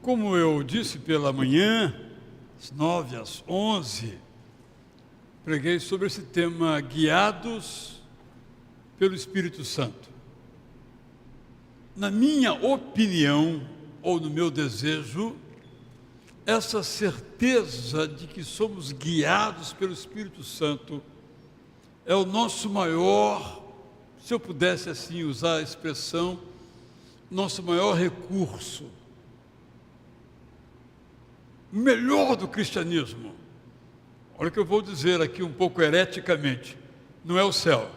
Como eu disse pela manhã, às 9 às 11, preguei sobre esse tema, guiados pelo Espírito Santo. Na minha opinião, ou no meu desejo, essa certeza de que somos guiados pelo Espírito Santo é o nosso maior, se eu pudesse assim usar a expressão, nosso maior recurso. O melhor do cristianismo, olha o que eu vou dizer aqui um pouco hereticamente, não é o céu.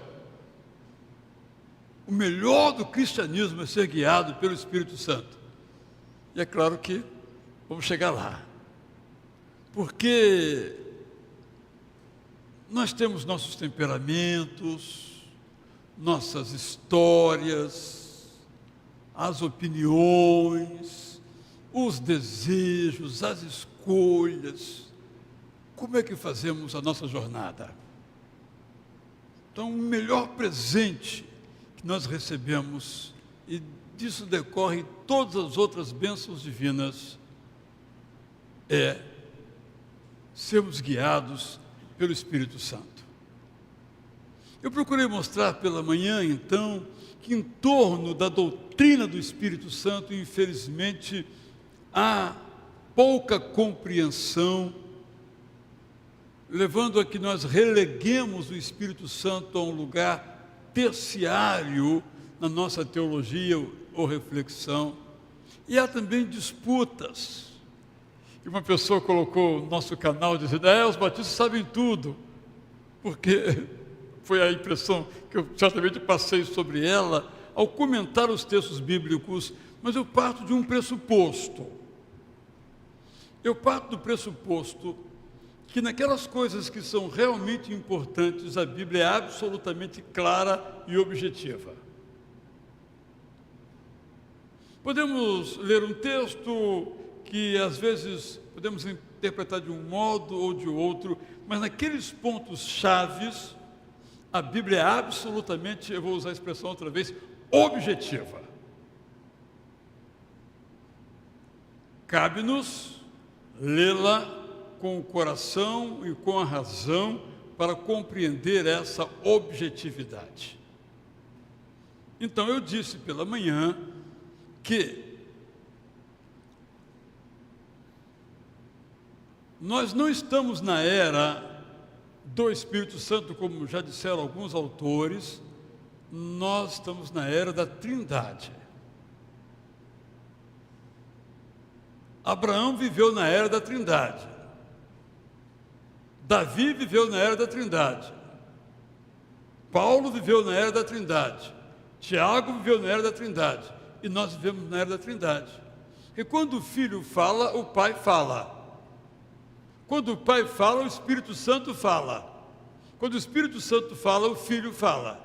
O melhor do cristianismo é ser guiado pelo Espírito Santo. E é claro que vamos chegar lá. Porque nós temos nossos temperamentos, nossas histórias, as opiniões, os desejos, as escolhas. Como é que fazemos a nossa jornada? Então, o melhor presente que nós recebemos, e disso decorrem todas as outras bênçãos divinas, é sermos guiados pelo Espírito Santo. Eu procurei mostrar pela manhã, então, que em torno da doutrina do Espírito Santo, infelizmente, há pouca compreensão, levando a que nós releguemos o Espírito Santo a um lugar terciário na nossa teologia ou reflexão. E há também disputas. E uma pessoa colocou no nosso canal dizendo, os batistas sabem tudo, porque foi a impressão que eu certamente passei sobre ela ao comentar os textos bíblicos, mas eu parto de um pressuposto. Eu parto do pressuposto que naquelas coisas que são realmente importantes, a Bíblia é absolutamente clara e objetiva. Podemos ler um texto que às vezes podemos interpretar de um modo ou de outro, mas naqueles pontos chaves, a Bíblia é absolutamente, eu vou usar a expressão outra vez, objetiva. Cabe-nos lê-la com o coração e com a razão para compreender essa objetividade. Então, eu disse pela manhã que nós não estamos na era do Espírito Santo, como já disseram alguns autores, nós estamos na era da Trindade. Abraão viveu na era da Trindade. Davi viveu na era da Trindade. Paulo viveu na era da Trindade. Tiago viveu na era da Trindade. E nós vivemos na era da Trindade. Porque quando o Filho fala, o Pai fala. Quando o Pai fala, o Espírito Santo fala. Quando o Espírito Santo fala, o Filho fala.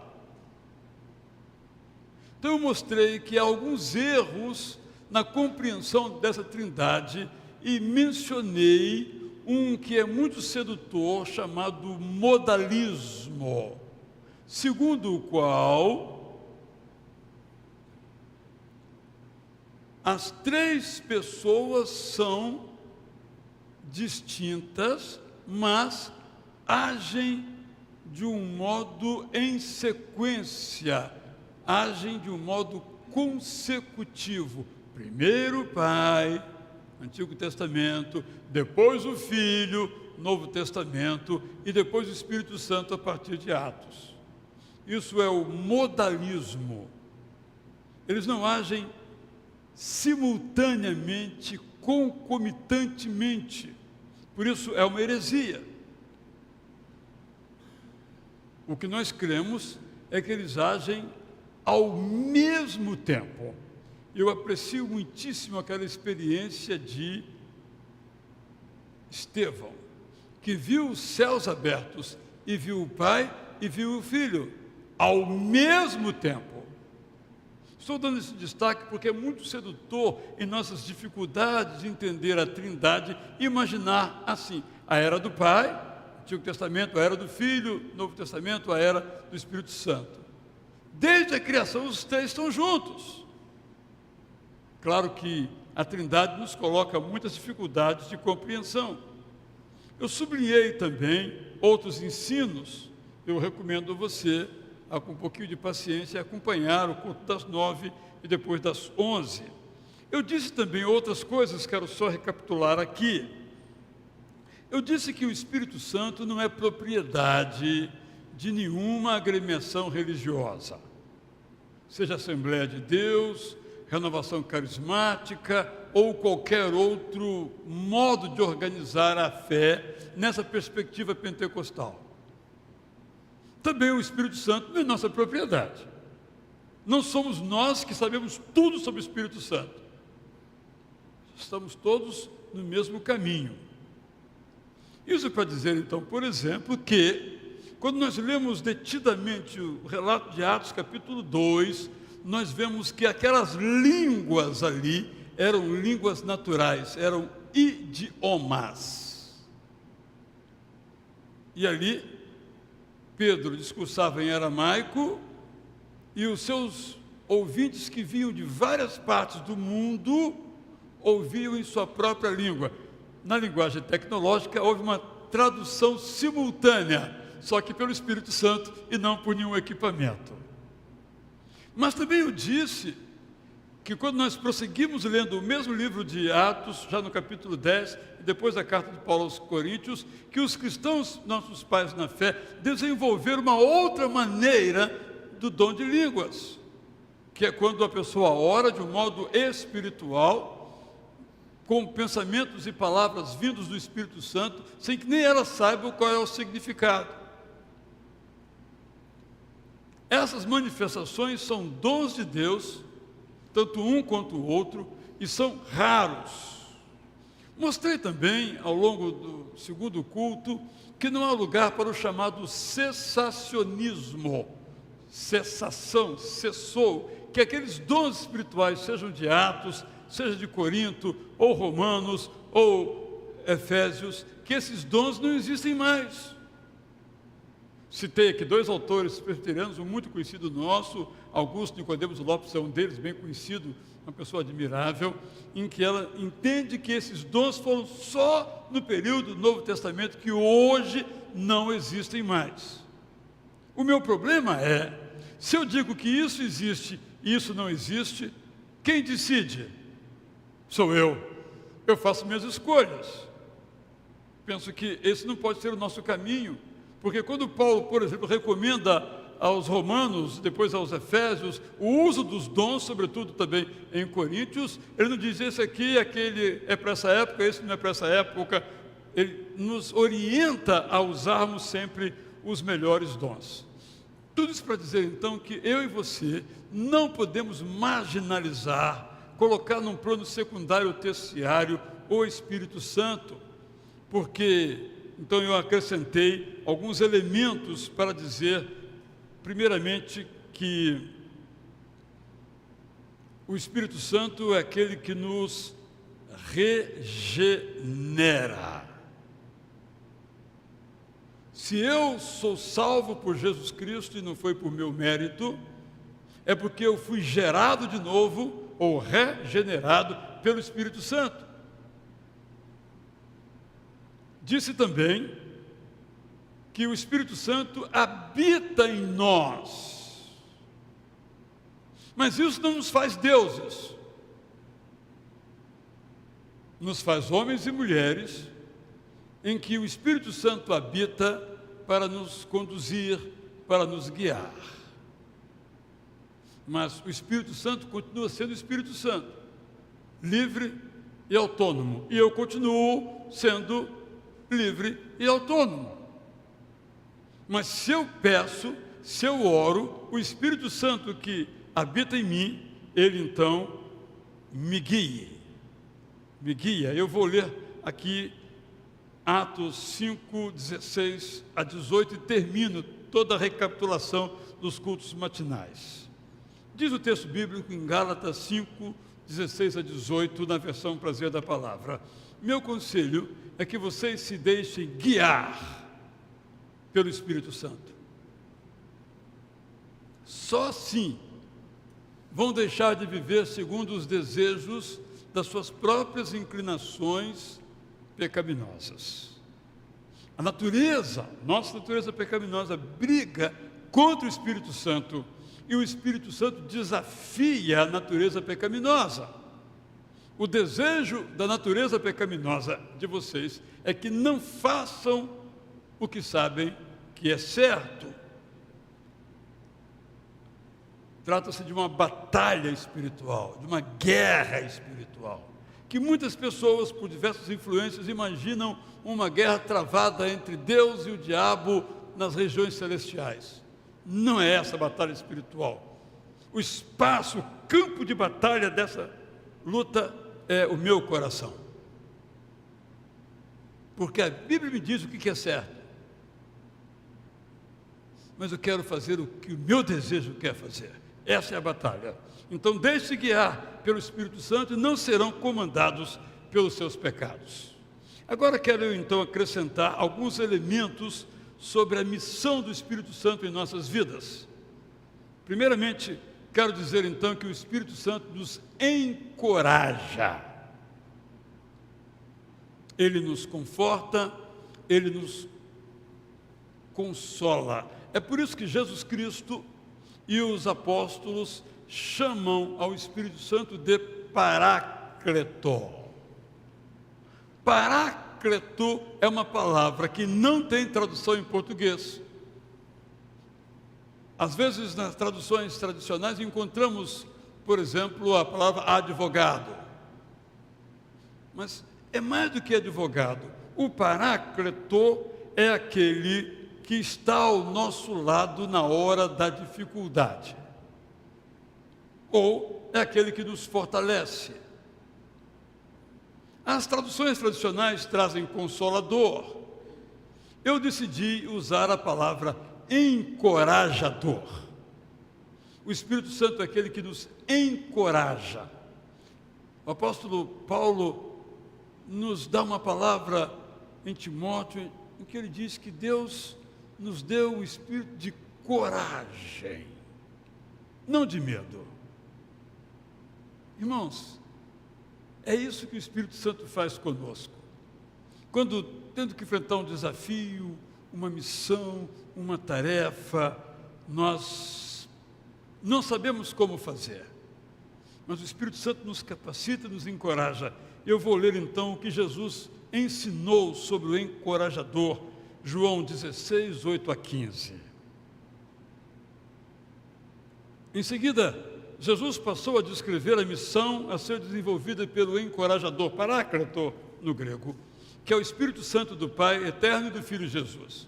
Então eu mostrei que há alguns erros na compreensão dessa Trindade e mencionei um que é muito sedutor, chamado modalismo, segundo o qual as três pessoas são distintas, mas agem de um modo em sequência, agem de um modo consecutivo. Primeiro o Pai, Antigo Testamento, depois o Filho, Novo Testamento, e depois o Espírito Santo a partir de Atos. Isso é o modalismo. Eles não agem simultaneamente, concomitantemente. Por isso é uma heresia. O que nós cremos é que eles agem ao mesmo tempo. Eu aprecio muitíssimo aquela experiência de Estevão, que viu os céus abertos e viu o Pai e viu o Filho ao mesmo tempo. Estou dando esse destaque porque é muito sedutor em nossas dificuldades de entender a Trindade, imaginar assim, a era do Pai, Antigo Testamento, a era do Filho, Novo Testamento, a era do Espírito Santo. Desde a criação, os três estão juntos. Claro que a Trindade nos coloca muitas dificuldades de compreensão. Eu sublinhei também outros ensinos. Eu recomendo a você, com um pouquinho de paciência, acompanhar o culto das 9 e depois das 11. Eu disse também outras coisas, quero só recapitular aqui. Eu disse que o Espírito Santo não é propriedade de nenhuma agremiação religiosa, seja Assembleia de Deus, Renovação Carismática ou qualquer outro modo de organizar a fé nessa perspectiva pentecostal. Também o Espírito Santo não é nossa propriedade. Não somos nós que sabemos tudo sobre o Espírito Santo. Estamos todos no mesmo caminho. Isso para dizer, então, por exemplo, que quando nós lemos detidamente o relato de Atos, capítulo 2, nós vemos que aquelas línguas ali eram línguas naturais, eram idiomas. E ali, Pedro discursava em aramaico, e os seus ouvintes que vinham de várias partes do mundo ouviam em sua própria língua. Na linguagem tecnológica, houve uma tradução simultânea, só que pelo Espírito Santo e não por nenhum equipamento. Mas também eu disse que quando nós prosseguimos lendo o mesmo livro de Atos, já no capítulo 10, e depois a carta de Paulo aos Coríntios, que os cristãos, nossos pais na fé, desenvolveram uma outra maneira do dom de línguas, que é quando a pessoa ora de um modo espiritual, com pensamentos e palavras vindos do Espírito Santo, sem que nem ela saiba qual é o significado. Essas manifestações são dons de Deus, tanto um quanto o outro, e são raros. Mostrei também, ao longo do segundo culto, que não há lugar para o chamado cessacionismo. Cessação, cessou, que aqueles dons espirituais, sejam de Atos, seja de Corinto, ou Romanos, ou Efésios, que esses dons não existem mais. Citei aqui 2 autores presbiterianos, um muito conhecido nosso, Augusto Nicodemos Lopes é um deles, bem conhecido, uma pessoa admirável, em que ela entende que esses dons foram só no período do Novo Testamento, que hoje não existem mais. O meu problema é, se eu digo que isso existe e isso não existe, quem decide? Sou eu. Eu faço minhas escolhas. Penso que esse não pode ser o nosso caminho, porque quando Paulo, por exemplo, recomenda aos romanos, depois aos efésios, o uso dos dons, sobretudo também em Coríntios, ele não diz esse aqui, aquele é para essa época, esse não é para essa época. Ele nos orienta a usarmos sempre os melhores dons. Tudo isso para dizer, então, que eu e você não podemos marginalizar, colocar num plano secundário ou terciário o Espírito Santo, porque, então, eu acrescentei alguns elementos para dizer, primeiramente, que o Espírito Santo é aquele que nos regenera. Se eu sou salvo por Jesus Cristo e não foi por meu mérito, é porque eu fui gerado de novo ou regenerado pelo Espírito Santo. Disse também que o Espírito Santo habita em nós, mas isso não nos faz deuses, nos faz homens e mulheres em que o Espírito Santo habita para nos conduzir, para nos guiar. Mas o Espírito Santo continua sendo o Espírito Santo, livre e autônomo. E eu continuo sendo livre e autônomo. Mas se eu peço, se eu oro, o Espírito Santo que habita em mim, ele então me guia. Me guia. Eu vou ler aqui Atos 5, 16 a 18 e termino toda a recapitulação dos cultos matinais. Diz o texto bíblico em Gálatas 5, 16 a 18, na versão Prazer da Palavra: meu conselho é que vocês se deixem guiar pelo Espírito Santo. Só assim vão deixar de viver segundo os desejos das suas próprias inclinações pecaminosas. A natureza, nossa natureza pecaminosa, briga contra o Espírito Santo, e o Espírito Santo desafia a natureza pecaminosa. O desejo da natureza pecaminosa de vocês é que não façam o que sabem que é certo. Trata-se de uma batalha espiritual, de uma guerra espiritual, que muitas pessoas, por diversas influências, imaginam uma guerra travada entre Deus e o diabo nas regiões celestiais. Não é essa a batalha espiritual. O espaço, o campo de batalha dessa luta é o meu coração. Porque a Bíblia me diz o que é certo. Mas eu quero fazer o que o meu desejo quer fazer. Essa é a batalha. Então deixe-se guiar pelo Espírito Santo e não serão comandados pelos seus pecados. Agora quero eu então acrescentar alguns elementos sobre a missão do Espírito Santo em nossas vidas. Primeiramente, quero dizer então que o Espírito Santo nos encoraja. Ele nos conforta, ele nos consola. É por isso que Jesus Cristo e os apóstolos chamam ao Espírito Santo de Paráclito. Paráclito é uma palavra que não tem tradução em português. Às vezes, nas traduções tradicionais, encontramos, por exemplo, a palavra advogado. Mas é mais do que advogado. O Paráclito é aquele que está ao nosso lado na hora da dificuldade. Ou é aquele que nos fortalece. As traduções tradicionais trazem consolador. Eu decidi usar a palavra encorajador. O Espírito Santo é aquele que nos encoraja. O apóstolo Paulo nos dá uma palavra em Timóteo, em que ele diz que Deus nos deu o espírito de coragem, não de medo. Irmãos, é isso que o Espírito Santo faz conosco. Quando tendo que enfrentar um desafio, uma missão, uma tarefa, nós não sabemos como fazer, mas o Espírito Santo nos capacita, nos encoraja. Eu vou ler então o que Jesus ensinou sobre o encorajador, João 16, 8 a 15. Em seguida, Jesus passou a descrever a missão a ser desenvolvida pelo encorajador, Paráclito no grego, que é o Espírito Santo do Pai eterno e do Filho Jesus.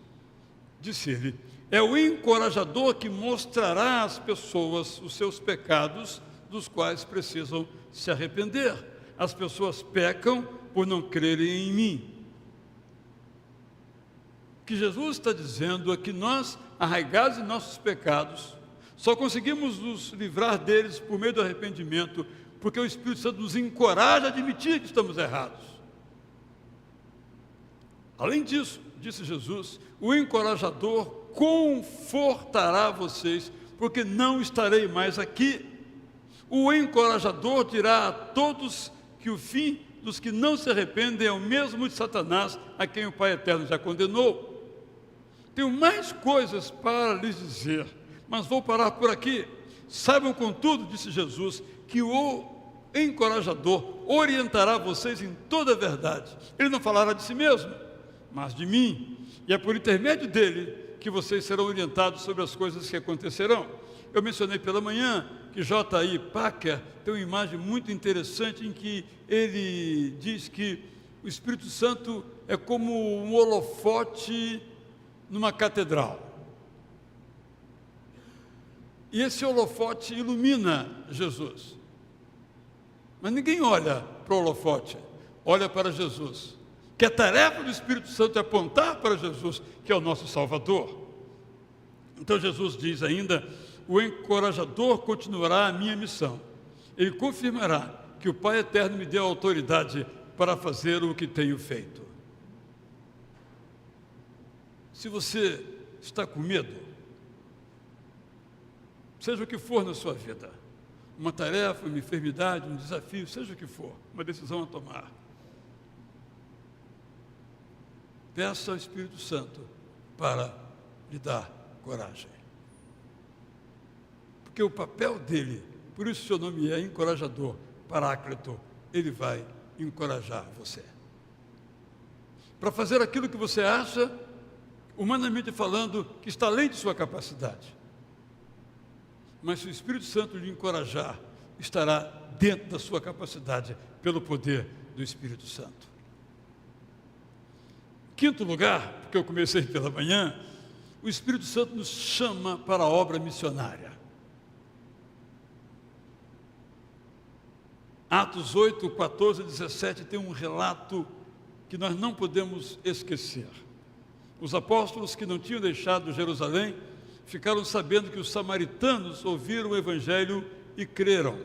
Disse ele: é o encorajador que mostrará às pessoas os seus pecados, dos quais precisam se arrepender. As pessoas pecam por não crerem em mim. O que Jesus está dizendo é que nós, arraigados em nossos pecados, só conseguimos nos livrar deles por meio do arrependimento, porque o Espírito Santo nos encoraja a admitir que estamos errados. Além disso, disse Jesus, o encorajador confortará vocês, porque não estarei mais aqui. O encorajador dirá a todos que o fim dos que não se arrependem é o mesmo de Satanás, a quem o Pai Eterno já condenou. Tenho mais coisas para lhes dizer, mas vou parar por aqui. Saibam, contudo, disse Jesus, que o encorajador orientará vocês em toda a verdade. Ele não falará de si mesmo, mas de mim. E é por intermédio dele que vocês serão orientados sobre as coisas que acontecerão. Eu mencionei pela manhã que J.I. Packer tem uma imagem muito interessante em que ele diz que o Espírito Santo é como um holofote numa catedral. E esse holofote ilumina Jesus. Mas ninguém olha para o holofote, olha para Jesus. Que a tarefa do Espírito Santo é apontar para Jesus, que é o nosso Salvador. Então Jesus diz ainda: o encorajador continuará a minha missão. Ele confirmará que o Pai Eterno me deu autoridade para fazer o que tenho feito. Se você está com medo, seja o que for na sua vida, uma tarefa, uma enfermidade, um desafio, seja o que for, uma decisão a tomar. Peça ao Espírito Santo para lhe dar coragem. Porque o papel dele, por isso seu nome é encorajador, Paráclito, ele vai encorajar você. Para fazer aquilo que você acha, humanamente falando, que está além de sua capacidade. Mas se o Espírito Santo lhe encorajar, estará dentro da sua capacidade, pelo poder do Espírito Santo. Quinto lugar, porque eu comecei pela manhã, o Espírito Santo nos chama para a obra missionária. Atos 8, 14 e 17 tem um relato que nós não podemos esquecer. Os apóstolos que não tinham deixado Jerusalém ficaram sabendo que os samaritanos ouviram o Evangelho e creram.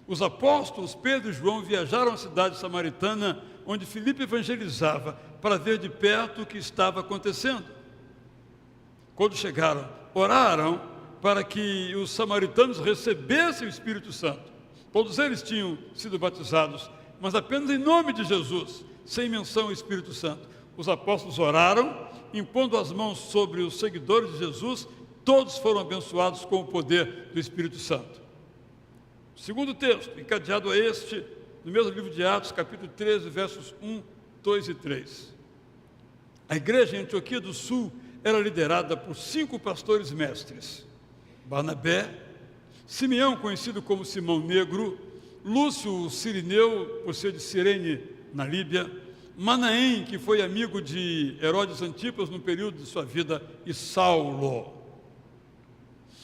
Os apóstolos Pedro e João viajaram à cidade samaritana, onde Filipe evangelizava, para ver de perto o que estava acontecendo. Quando chegaram, oraram para que os samaritanos recebessem o Espírito Santo. Todos eles tinham sido batizados, mas apenas em nome de Jesus, sem menção ao Espírito Santo. Os apóstolos oraram, impondo as mãos sobre os seguidores de Jesus, todos foram abençoados com o poder do Espírito Santo. O segundo texto, encadeado a este, no mesmo livro de Atos, capítulo 13, versos 1, 2 e 3. A igreja em Antioquia do Sul era liderada por 5 pastores mestres: Barnabé, Simeão, conhecido como Simão Negro, Lúcio o Cirineu, por ser de Cirene, na Líbia, Manaém, que foi amigo de Herodes Antipas no período de sua vida, e Saulo.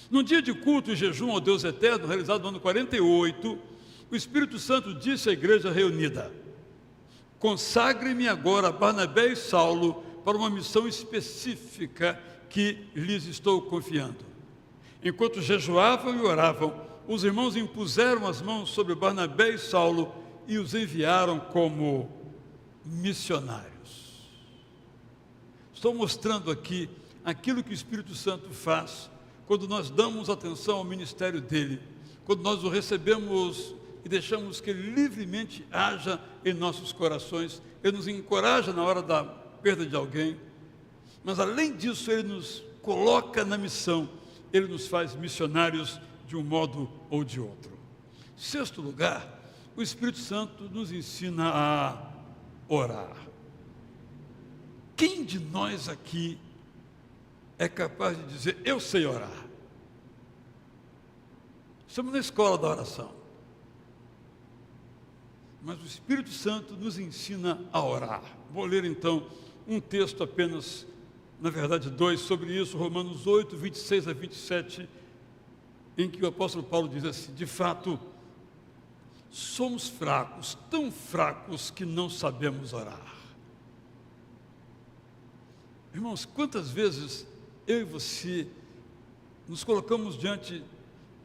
Num dia de culto e jejum ao Deus Eterno, realizado no ano 48, o Espírito Santo disse à igreja reunida: consagre-me agora Barnabé e Saulo para uma missão específica que lhes estou confiando. Enquanto jejuavam e oravam, os irmãos impuseram as mãos sobre Barnabé e Saulo e os enviaram como missionários. Estou mostrando aqui aquilo que o Espírito Santo faz quando nós damos atenção ao ministério dele, quando nós o recebemos e deixamos que ele livremente haja em nossos corações. Ele nos encoraja na hora da perda de alguém, mas além disso ele nos coloca na missão, ele nos faz missionários de um modo ou de outro. Sexto lugar, o Espírito Santo nos ensina a orar. Quem de nós aqui é capaz de dizer, eu sei orar? Estamos na escola da oração. Mas o Espírito Santo nos ensina a orar. Vou ler então um texto apenas, na verdade 2, sobre isso, Romanos 8, 26 a 27, em que o apóstolo Paulo diz assim: de fato, somos fracos, tão fracos que não sabemos orar. Irmãos, quantas vezes eu e você nos colocamos diante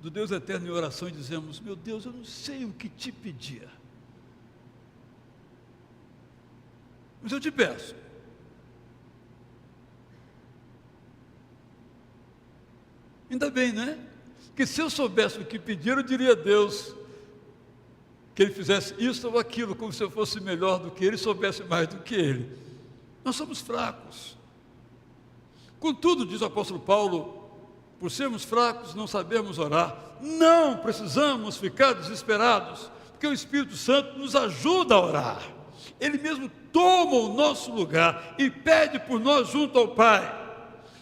do Deus Eterno em oração e dizemos: meu Deus, eu não sei o que te pedir, mas eu te peço. Ainda bem, não é? Que se eu soubesse o que pedir, eu diria a Deus que Ele fizesse isso ou aquilo, como se eu fosse melhor do que Ele, soubesse mais do que Ele. Nós somos fracos. Contudo, diz o apóstolo Paulo, por sermos fracos, não sabemos orar. Não precisamos ficar desesperados, porque o Espírito Santo nos ajuda a orar. Ele mesmo toma o nosso lugar e pede por nós junto ao Pai.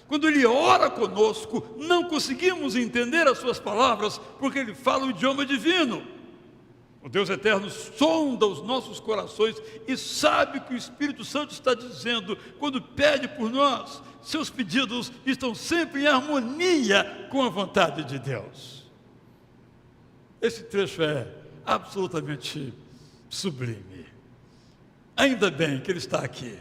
Quando Ele ora conosco, não conseguimos entender as suas palavras, porque Ele fala o idioma divino. O Deus Eterno sonda os nossos corações e sabe o que o Espírito Santo está dizendo quando pede por nós. Seus pedidos estão sempre em harmonia com a vontade de Deus. Esse trecho é absolutamente sublime. Ainda bem que Ele está aqui.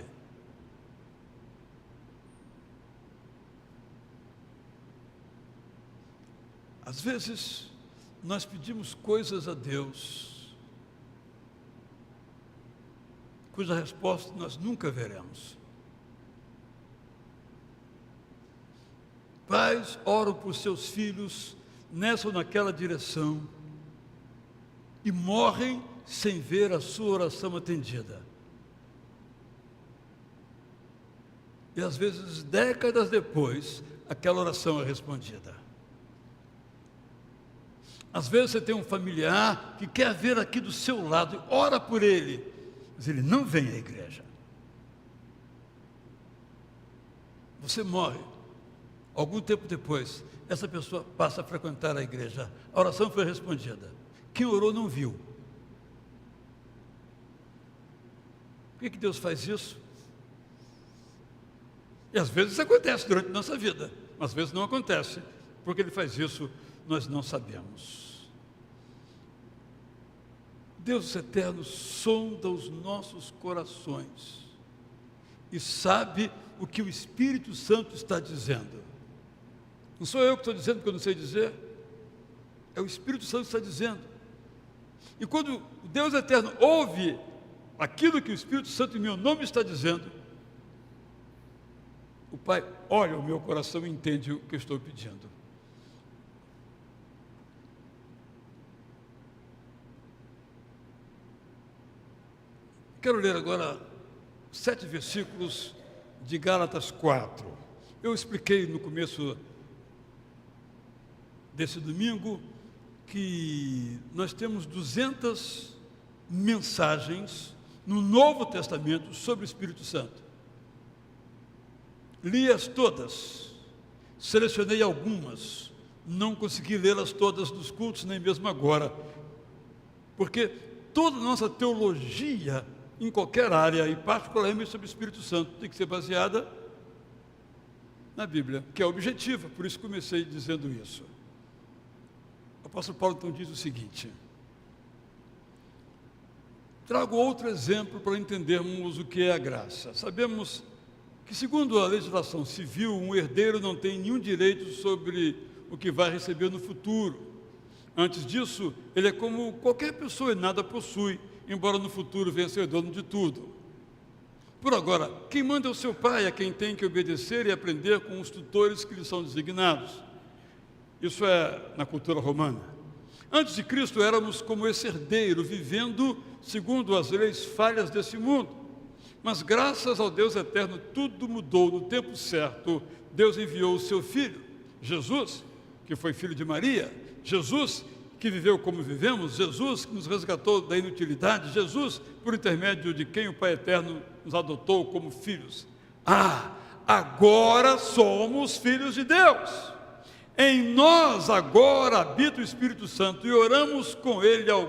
Às vezes, nós pedimos coisas a Deus, cuja resposta nós nunca veremos. Pais oram por seus filhos nessa ou naquela direção e morrem sem ver a sua oração atendida. E às vezes, décadas depois, aquela oração é respondida. Às vezes você tem um familiar que quer ver aqui do seu lado, ora por ele, mas ele não vem à igreja. Você morre, algum tempo depois, essa pessoa passa a frequentar a igreja, a oração foi respondida. Quem orou não viu. Por que Deus faz isso? E às vezes isso acontece durante a nossa vida, mas às vezes não acontece. Porque Ele faz isso, nós não sabemos. Deus eterno sonda os nossos corações e sabe o que o Espírito Santo está dizendo. Não sou eu que estou dizendo porque eu não sei dizer, é o Espírito Santo que está dizendo. E quando Deus eterno ouve aquilo que o Espírito Santo em meu nome está dizendo, o Pai olha o meu coração e entende o que eu estou pedindo. Quero ler agora 7 versículos de Gálatas 4. Eu expliquei no começo desse domingo que nós temos 200 mensagens no Novo Testamento sobre o Espírito Santo. Li-as todas, selecionei algumas, não consegui lê-las todas nos cultos, nem mesmo agora, porque toda a nossa teologia em qualquer área, e particularmente sobre o Espírito Santo, tem que ser baseada na Bíblia, que é objetiva, por isso comecei dizendo isso. O apóstolo Paulo então diz o seguinte: trago outro exemplo para entendermos o que é a graça. Sabemos que, segundo a legislação civil, um herdeiro não tem nenhum direito sobre o que vai receber no futuro. Antes disso, ele é como qualquer pessoa e nada possui, embora no futuro venha a ser dono de tudo. Por agora, quem manda é o seu pai, a quem tem que obedecer e aprender com os tutores que lhe são designados. Isso é na cultura romana. Antes de Cristo, éramos como esse herdeiro, vivendo segundo as leis falhas desse mundo. Mas graças ao Deus eterno, tudo mudou no tempo certo. Deus enviou o seu Filho, Jesus, que foi filho de Maria, Jesus, que viveu como vivemos, Jesus, que nos resgatou da inutilidade, Jesus, por intermédio de quem o Pai eterno nos adotou como filhos. Agora somos filhos de Deus. Em nós agora habita o Espírito Santo e oramos com Ele ao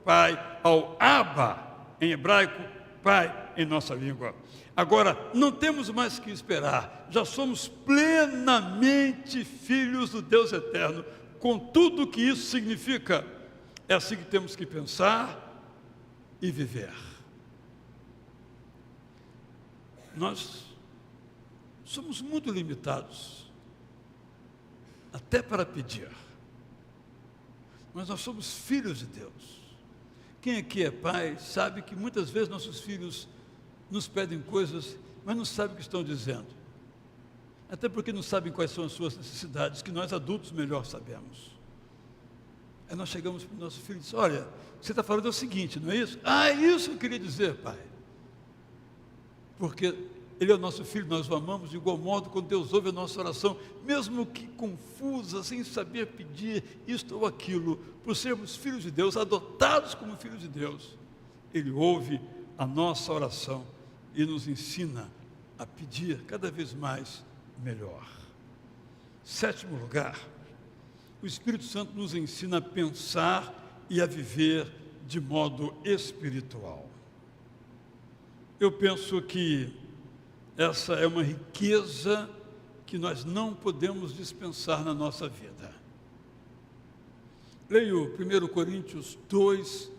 Pai, ao Abba, em hebraico, Pai, em nossa língua. Agora, não temos mais que esperar, já somos plenamente filhos do Deus eterno, com tudo o que isso significa. É assim que temos que pensar e viver. Nós somos muito limitados, até para pedir, mas nós somos filhos de Deus. Quem aqui é pai sabe que muitas vezes nossos filhos nos pedem coisas, mas não sabem o que estão dizendo. Até porque não sabem quais são as suas necessidades, que nós adultos melhor sabemos. Aí nós chegamos para o nosso filho e dizemos: olha, o que você está falando é o seguinte, não é isso? É isso que eu queria dizer, pai. Porque Ele é o nosso filho, nós o amamos de igual modo quando Deus ouve a nossa oração, mesmo que confusa, sem saber pedir isto ou aquilo, por sermos filhos de Deus, adotados como filhos de Deus, Ele ouve a nossa oração e nos ensina a pedir cada vez mais melhor. 7º lugar, o Espírito Santo nos ensina a pensar e a viver de modo espiritual. Eu penso que essa é uma riqueza que nós não podemos dispensar na nossa vida. Leio 1 Coríntios 2,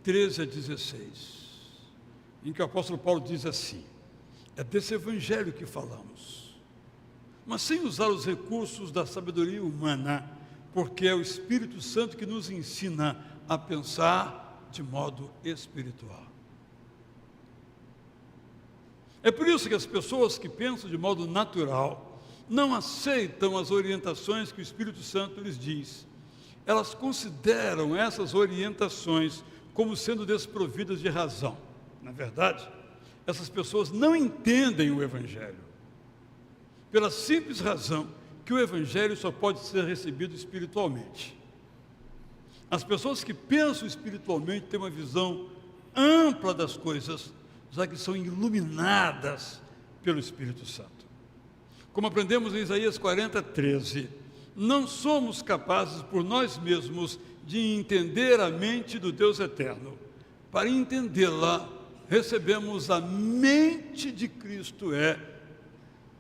13 a 16, em que o apóstolo Paulo diz assim: é desse evangelho que falamos, mas sem usar os recursos da sabedoria humana, porque é o Espírito Santo que nos ensina a pensar de modo espiritual. É por isso que as pessoas que pensam de modo natural não aceitam as orientações que o Espírito Santo lhes diz. elas consideram essas orientações como sendo desprovidas de razão. Na verdade, essas pessoas não entendem o Evangelho, pela simples razão que o Evangelho só pode ser recebido espiritualmente. As pessoas que pensam espiritualmente têm uma visão ampla das coisas, já que são iluminadas pelo Espírito Santo. Como aprendemos em Isaías 40:13, não somos capazes por nós mesmos de entender a mente do Deus eterno. Para entendê-la, recebemos a mente de Cristo,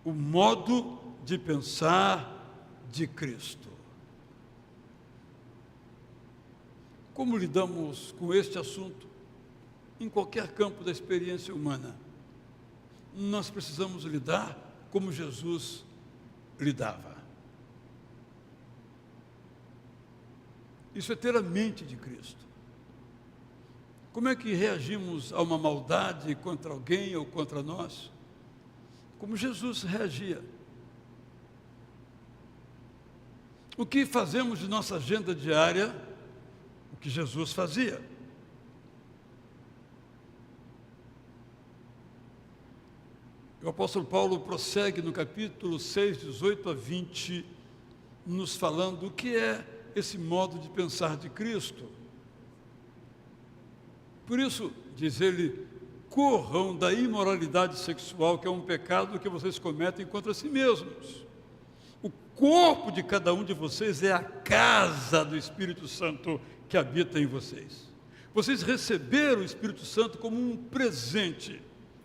o modo de pensar de Cristo. Como lidamos com este assunto em qualquer campo da experiência humana? Nós precisamos lidar como Jesus lidava. Isso é ter a mente de Cristo. Como é que reagimos a uma maldade contra alguém ou contra nós? Como Jesus reagia. O que fazemos de nossa agenda diária? O que Jesus fazia. O apóstolo Paulo prossegue no capítulo 6, 18 a 20, nos falando o que é esse modo de pensar de Cristo. Por isso, diz ele, corram da imoralidade sexual, que é um pecado que vocês cometem contra si mesmos. O corpo de cada um de vocês é a casa do Espírito Santo que habita em vocês. Vocês receberam o Espírito Santo como um presente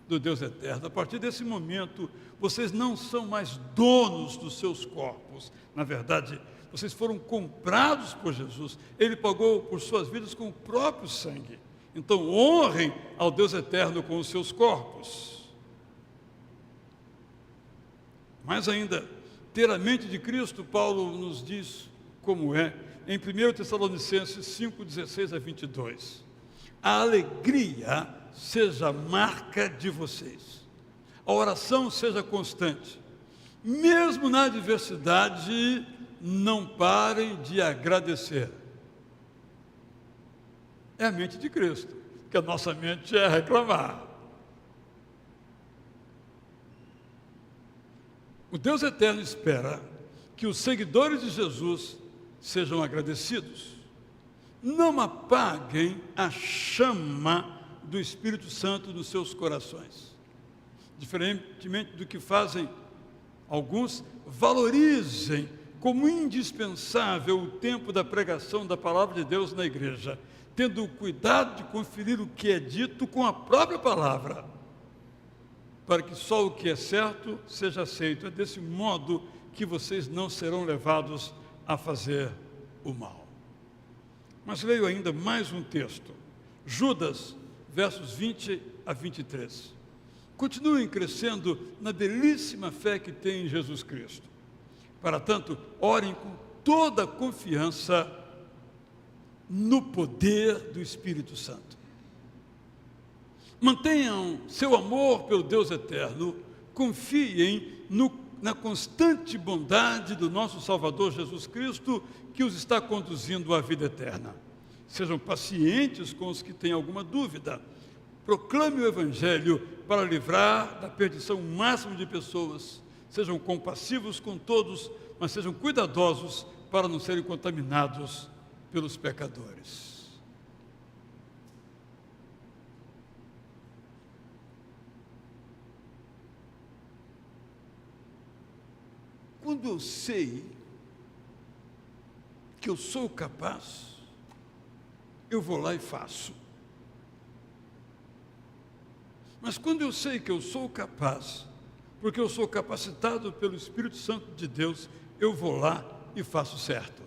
do Deus eterno. A partir desse momento, vocês não são mais donos dos seus corpos. Na verdade, vocês foram comprados por Jesus. Ele pagou por suas vidas com o próprio sangue. Então, honrem ao Deus eterno com os seus corpos. Mais ainda, ter a mente de Cristo, Paulo nos diz como é, em 1 Tessalonicenses 5, 16 a 22. A alegria seja a marca de vocês. A oração seja constante. Mesmo na adversidade, não parem de agradecer. É a mente de Cristo, que a nossa mente é reclamar. O Deus eterno espera que os seguidores de Jesus sejam agradecidos. Não apaguem a chama do Espírito Santo nos seus corações. Diferentemente do que fazem alguns, valorizem como indispensável o tempo da pregação da palavra de Deus na igreja, tendo o cuidado de conferir o que é dito com a própria palavra, para que só o que é certo seja aceito. É desse modo que vocês não serão levados a fazer o mal. Mas leio ainda mais um texto, Judas, versos 20 a 23. Continuem crescendo na belíssima fé que têm em Jesus Cristo. Para tanto, orem com toda a confiança no poder do Espírito Santo. Mantenham seu amor pelo Deus eterno, confiem na constante bondade do nosso Salvador Jesus Cristo, que os está conduzindo à vida eterna. Sejam pacientes com os que têm alguma dúvida. Proclame o Evangelho para livrar da perdição o máximo de pessoas. Sejam compassivos com todos, mas sejam cuidadosos para não serem contaminados pelos pecadores. Quando eu sei que eu sou capaz, eu vou lá e faço. Mas quando eu sei que eu sou capaz, porque eu sou capacitado pelo Espírito Santo de Deus, eu vou lá e faço certo.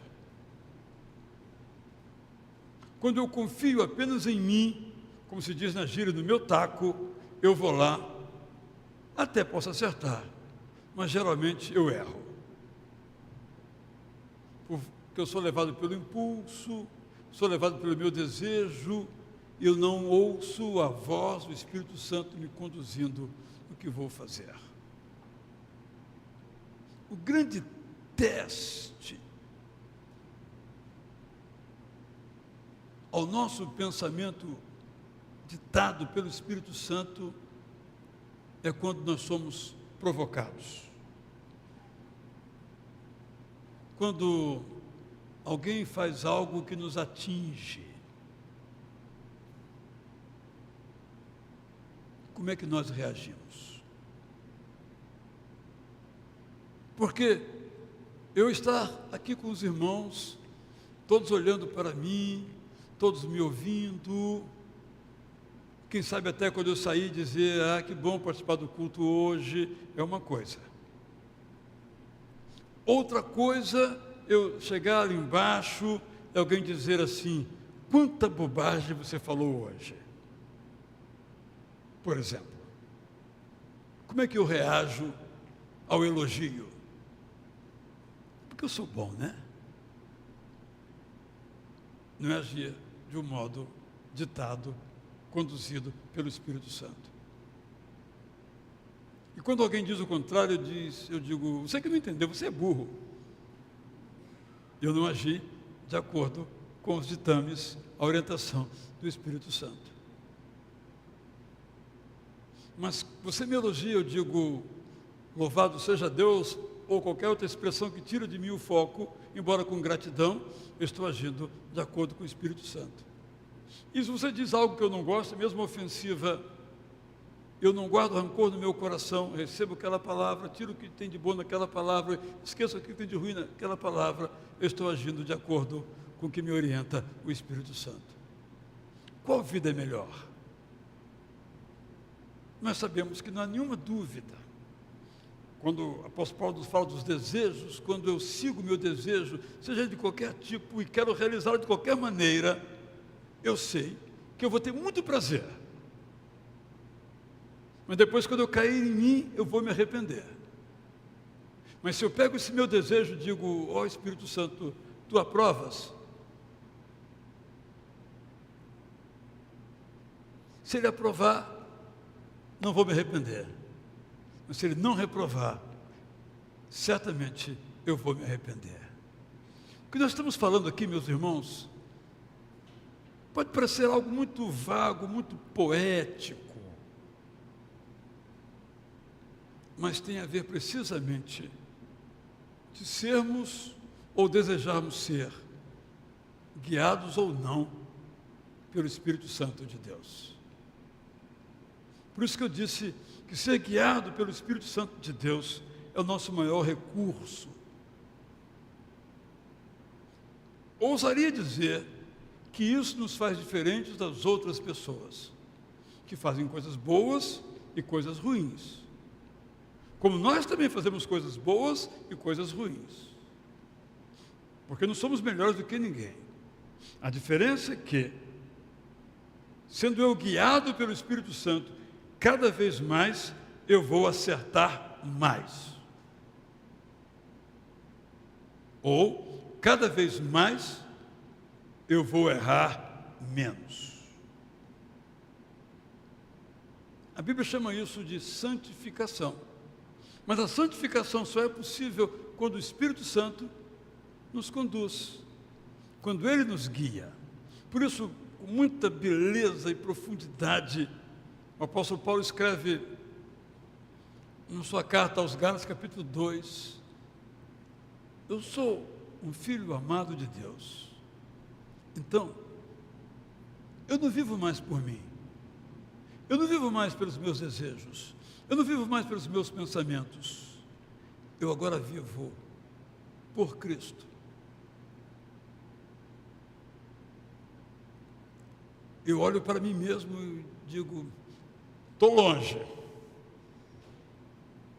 Quando eu confio apenas em mim, como se diz na gíria, no meu taco, eu vou lá, até posso acertar, mas geralmente eu erro. Porque eu sou levado pelo impulso, sou levado pelo meu desejo, e eu não ouço a voz do Espírito Santo me conduzindo no que vou fazer. O grande teste ao nosso pensamento ditado pelo Espírito Santo é quando nós somos provocados. Quando alguém faz algo que nos atinge, como é que nós reagimos? Porque eu estar aqui com os irmãos, todos olhando para mim, todos me ouvindo, quem sabe até quando eu sair dizer, que bom participar do culto hoje, é uma coisa. Outra coisa, eu chegar ali embaixo e alguém dizer assim, quanta bobagem você falou hoje. Por exemplo, como é que eu reajo ao elogio? Porque eu sou bom, né? Não é agir de um modo ditado, conduzido pelo Espírito Santo. E quando alguém diz o contrário, eu digo, você que não entendeu, você é burro. Eu não agi de acordo com os ditames, a orientação do Espírito Santo. Mas você me elogia, eu digo, louvado seja Deus, ou qualquer outra expressão que tira de mim o foco, embora com gratidão, eu estou agindo de acordo com o Espírito Santo. E se você diz algo que eu não gosto, mesmo ofensiva, eu não guardo rancor no meu coração, recebo aquela palavra, tiro o que tem de bom naquela palavra, esqueço o que tem de ruim naquela palavra, eu estou agindo de acordo com o que me orienta o Espírito Santo. Qual vida é melhor? Nós sabemos que não há nenhuma dúvida. Quando o apóstolo Paulo fala dos desejos, quando eu sigo o meu desejo, seja de qualquer tipo, e quero realizá-lo de qualquer maneira, eu sei que eu vou ter muito prazer. Mas depois, quando eu cair em mim, eu vou me arrepender. Mas se eu pego esse meu desejo e digo, Espírito Santo, tu aprovas? Se ele aprovar, não vou me arrepender. Mas se ele não reprovar, certamente eu vou me arrepender. O que nós estamos falando aqui, meus irmãos, pode parecer algo muito vago, muito poético, mas tem a ver precisamente de sermos ou desejarmos ser guiados ou não pelo Espírito Santo de Deus. Por isso que eu disse que ser guiado pelo Espírito Santo de Deus é o nosso maior recurso. Ousaria dizer que isso nos faz diferentes das outras pessoas, que fazem coisas boas e coisas ruins. Como nós também fazemos coisas boas e coisas ruins. Porque não somos melhores do que ninguém. A diferença é que, sendo eu guiado pelo Espírito Santo, cada vez mais eu vou acertar mais. Ou, cada vez mais, eu vou errar menos. A Bíblia chama isso de santificação. Mas a santificação só é possível quando o Espírito Santo nos conduz, quando Ele nos guia. Por isso, com muita beleza e profundidade, o apóstolo Paulo escreve na sua carta aos Gálatas, capítulo 2, eu sou um filho amado de Deus. Então, eu não vivo mais por mim. Eu não vivo mais pelos meus desejos. Eu não vivo mais pelos meus pensamentos. Eu agora vivo por Cristo. Eu olho para mim mesmo e digo, estou longe,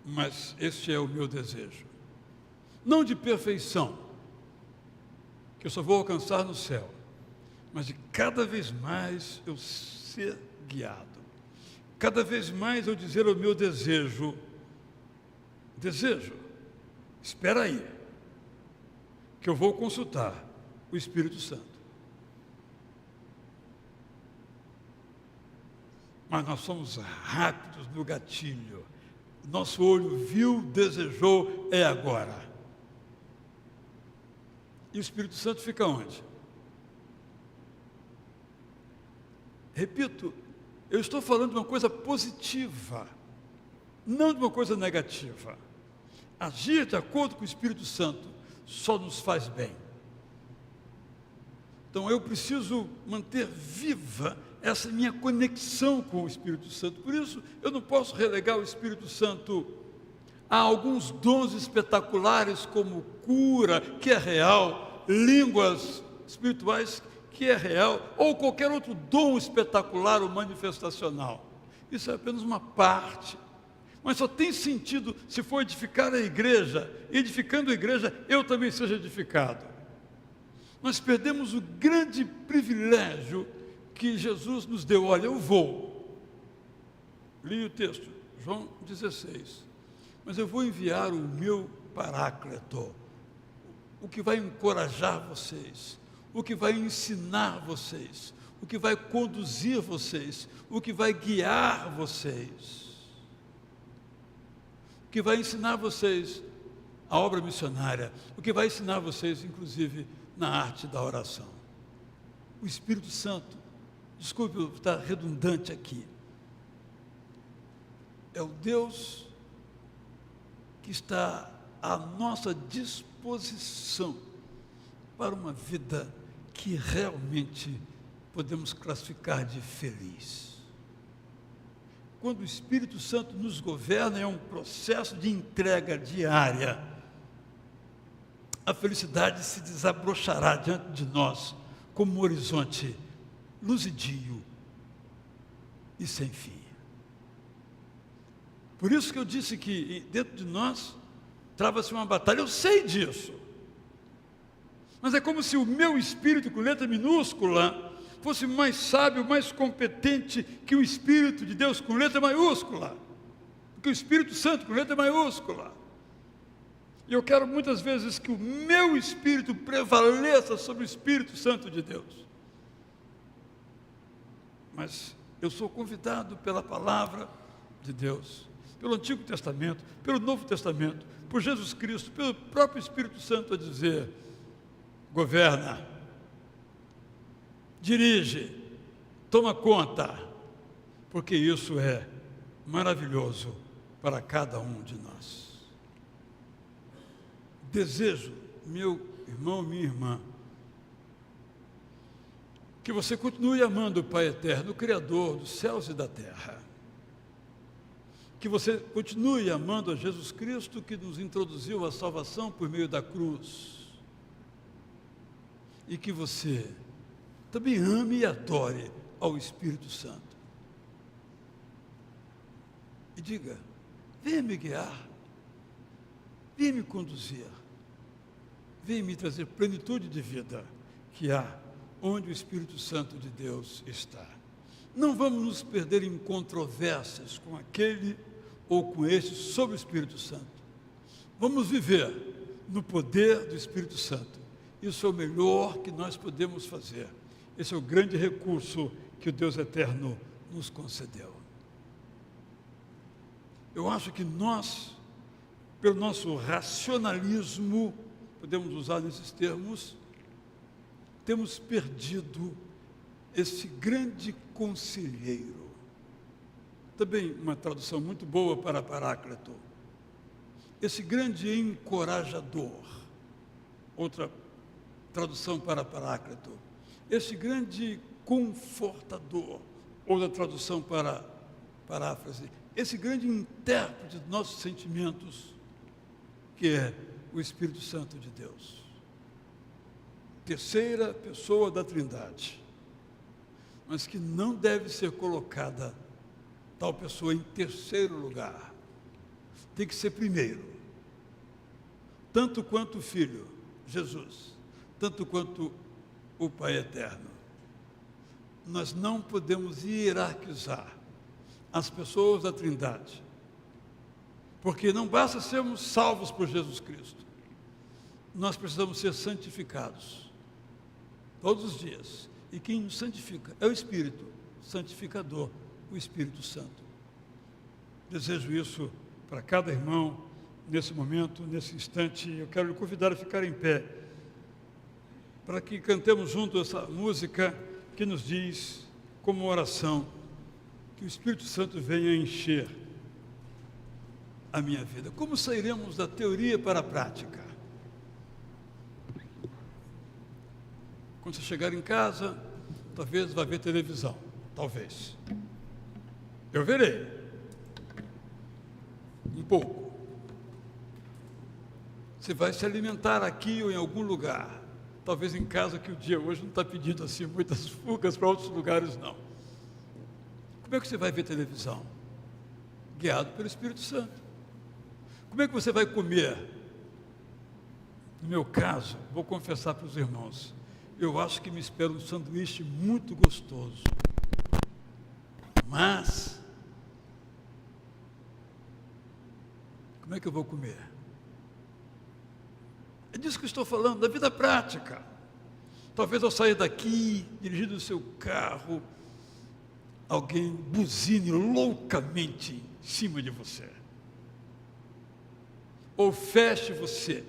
mas este é o meu desejo. Não de perfeição, que eu só vou alcançar no céu, mas de cada vez mais eu ser guiado. Cada vez mais eu dizer ao meu desejo, espera aí, que eu vou consultar o Espírito Santo. Mas nós somos rápidos no gatilho. Nosso olho viu, desejou, é agora. E o Espírito Santo fica onde? Repito, eu estou falando de uma coisa positiva, não de uma coisa negativa. Agir de acordo com o Espírito Santo só nos faz bem. Então eu preciso manter viva essa minha conexão com o Espírito Santo. Por isso, eu não posso relegar o Espírito Santo a alguns dons espetaculares, como cura, que é real, línguas espirituais, que é real, ou qualquer outro dom espetacular ou manifestacional. Isso é apenas uma parte. Mas só tem sentido se for edificar a igreja. Edificando a igreja, eu também seja edificado. Nós perdemos o grande privilégio que Jesus nos deu. Olha, eu vou. Li o texto, João 16. Mas eu vou enviar o meu Paráclito, o que vai encorajar vocês, o que vai ensinar vocês, o que vai conduzir vocês, o que vai guiar vocês, o que vai ensinar vocês a obra missionária, o que vai ensinar vocês, inclusive, na arte da oração. O Espírito Santo, desculpe eu estar redundante aqui, é o Deus que está à nossa disposição para uma vida que realmente podemos classificar de feliz. Quando o Espírito Santo nos governa, é um processo de entrega diária. A felicidade se desabrochará diante de nós como um horizonte luzidio e sem fim. Por isso que eu disse que dentro de nós trava-se uma batalha. Eu sei disso. Mas é como se o meu espírito, com letra minúscula, fosse mais sábio, mais competente que o Espírito de Deus com letra maiúscula, que o Espírito Santo com letra maiúscula. E eu quero muitas vezes que o meu espírito prevaleça sobre o Espírito Santo de Deus. Mas eu sou convidado pela palavra de Deus, pelo Antigo Testamento, pelo Novo Testamento, por Jesus Cristo, pelo próprio Espírito Santo a dizer: governa, dirige, toma conta, porque isso é maravilhoso para cada um de nós. Desejo, meu irmão, minha irmã, que você continue amando o Pai Eterno, o Criador dos céus e da terra. Que você continue amando a Jesus Cristo, que nos introduziu a salvação por meio da cruz. E que você também ame e adore ao Espírito Santo. E diga: venha me guiar, venha me conduzir, venha me trazer plenitude de vida que há onde o Espírito Santo de Deus está. Não vamos nos perder em controvérsias com aquele ou com este sobre o Espírito Santo. Vamos viver no poder do Espírito Santo. Isso é o melhor que nós podemos fazer. Esse é o grande recurso que o Deus eterno nos concedeu. Eu acho que nós, pelo nosso racionalismo, podemos usar nesses termos, temos perdido esse grande conselheiro. Também uma tradução muito boa para Paráclito. Esse grande encorajador. Outra tradução para Paráclito. Esse grande confortador. Outra tradução para paráfrase. Esse grande intérprete dos nossos sentimentos, que é o Espírito Santo de Deus. Terceira pessoa da Trindade. Mas que não deve ser colocada tal pessoa em terceiro lugar. Tem que ser primeiro. Tanto quanto o Filho, Jesus, tanto quanto o Pai Eterno. Nós não podemos hierarquizar as pessoas da Trindade, porque não basta sermos salvos por Jesus Cristo. Nós precisamos ser santificados todos os dias. E quem nos santifica é o Espírito santificador, o Espírito Santo. Desejo isso para cada irmão nesse momento, nesse instante. Eu quero lhe convidar a ficar em pé para que cantemos junto essa música que nos diz como oração, que o Espírito Santo venha encher a minha vida. Como sairemos da teoria para a prática? Quando você chegar em casa, talvez vá ver televisão. Talvez. Eu verei. Um pouco. Você vai se alimentar aqui ou em algum lugar. Talvez em casa, que o dia hoje não está pedindo assim muitas fugas para outros lugares, não. Como é que você vai ver televisão? Guiado pelo Espírito Santo. Como é que você vai comer? No meu caso, vou confessar para os irmãos, eu acho que me espera um sanduíche muito gostoso. Mas, como é que eu vou comer? É disso que eu estou falando, da vida prática. Talvez ao sair daqui, dirigindo o seu carro, alguém buzine loucamente em cima de você. Ou feche você.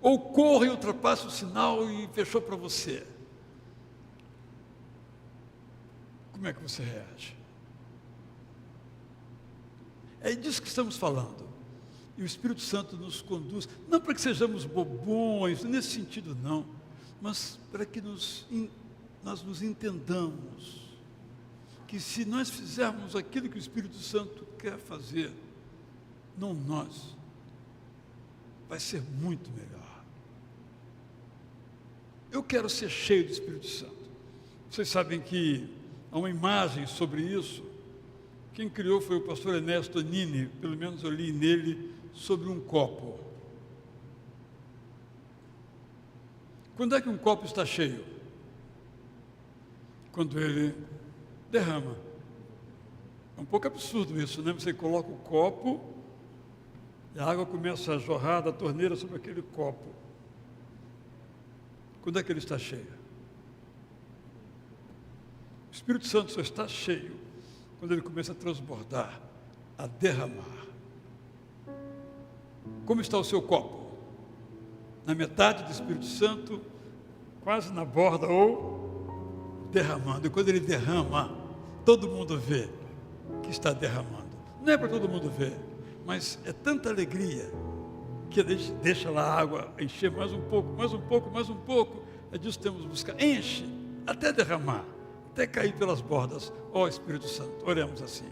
Ou corra e ultrapasse o sinal e fechou para você. Como é que você reage? É disso que estamos falando. E o Espírito Santo nos conduz, não para que sejamos bobões, nesse sentido não, mas para que nós nos entendamos, que se nós fizermos aquilo que o Espírito Santo quer fazer, não nós, vai ser muito melhor. Eu quero ser cheio do Espírito Santo. Vocês sabem que há uma imagem sobre isso. Quem criou foi o pastor Ernesto Nini, pelo menos eu li nele, sobre um copo. Quando é que um copo está cheio? Quando ele derrama. É um pouco absurdo isso, né? Você coloca o copo e a água começa a jorrar da torneira sobre aquele copo. Quando é que ele está cheio? O Espírito Santo só está cheio quando ele começa a transbordar, a derramar. Como está o seu copo? Na metade do Espírito Santo, quase na borda ou derramando. E quando ele derrama, todo mundo vê que está derramando. Não é para todo mundo ver, mas é tanta alegria que deixa lá a água encher mais um pouco, mais um pouco, mais um pouco. É disso que temos que buscar. Enche, até derramar, até cair pelas bordas. Ó Espírito Santo, oremos assim.